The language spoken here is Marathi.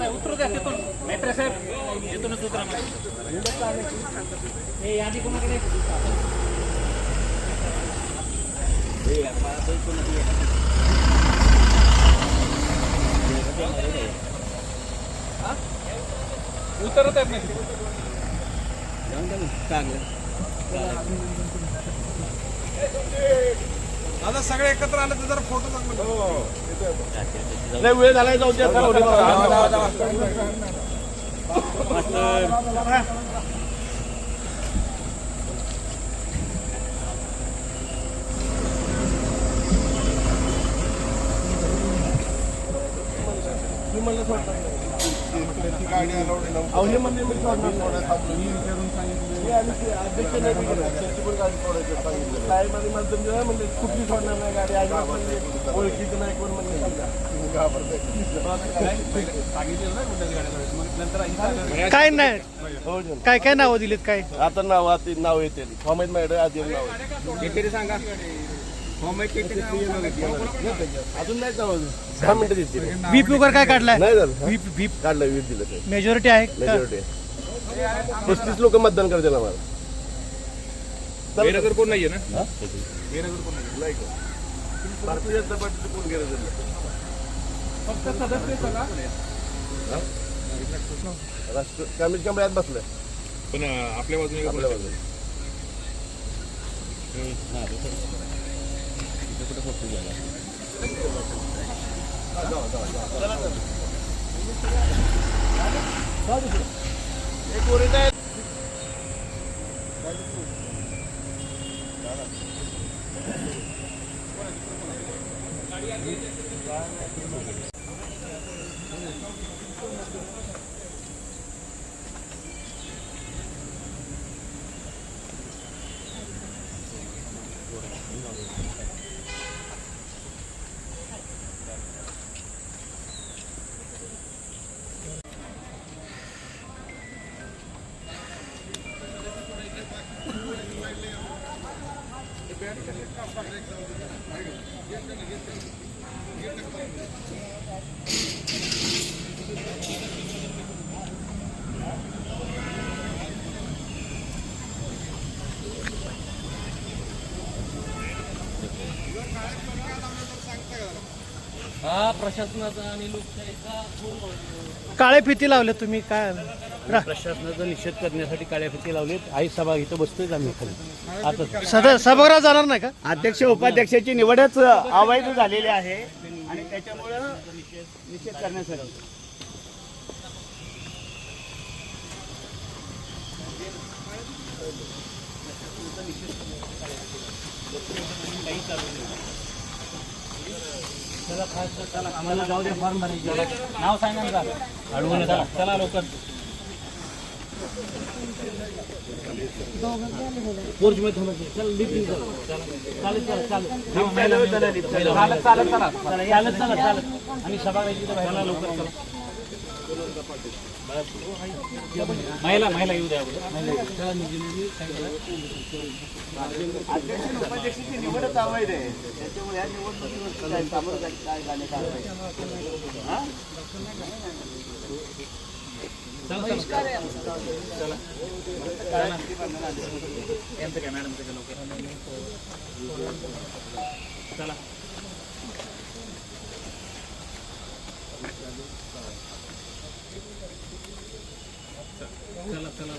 उतरू द्या तिथून. मेट्रे साहेब तिथूनच उतरा. हे यादी कोणाकडे? उतरत आहेत नाही चांगलं. दादा सगळे एकत्र आले तर जरा फोटो चांगला. नाही वेळ झालाय जाऊ द्या. गाडी अलाउड अवघे म्हणजे मी सोडणार अध्यक्ष नाही काय म्हणजे कुठली सोडणार नाही गाडी अजिबात म्हणजे ओळखीचं नाही कोण म्हणजे काय नाही काय काय नावं दिलीत काय आता नाव येते फॉर्म आहेत मॅडम आधी नाव सांगा. अजून नाही जाऊ 6 मिनिटं दिसते. व्हीप वगैरे काय काढलाय? नाही झालं व्हीप काढलं वीज दिलं काय मेजॉरिटी आहे का? मेजॉरिटी 35 लोक मतदान करतील आम्हाला. बेनगर कोण नाहीये ना? नाही का भारतीय जनता पार्टीचं कोण गरज नाही. फक्त सदस्य सगळा राष्ट्र कमीत कमी यात बसलं पण आपल्या बाजूने आपल्या बाजूला. एक ओरिजिनल आहे. हा प्रशासनाचा आणि लोकशाहीचा काळे फिती लावले तुम्ही काय प्रशासनाचा निषेध करण्यासाठी काळ्या फिती लावलीत. आई सभा इथं बसतोय आम्ही खाली. आता सभागृहात जाणार नाही का? अध्यक्ष उपाध्यक्षाची निवडच अवैध झालेली आहे आणि त्याच्यामुळं निषेध करण्यासाठी आम्हाला जाऊ द्या फॉर्म भरायचे. नाव सांगा ना. अडवून चला चला लवकर. पोर्च मध्ये थांबायचे. चल लिफ्टिंग चल. चालत चालत चालत चालत चालत चालत चालत आणि सभागृहाची तर बाहेर लवकर चला. महिला येऊ द्या. अध्यक्ष उपाध्यक्षाची निवडच अवैध आहे. त्याच्यामुळे या निवडणुकीवर काय सामोरं काय झाले कारवाई. चला चला चला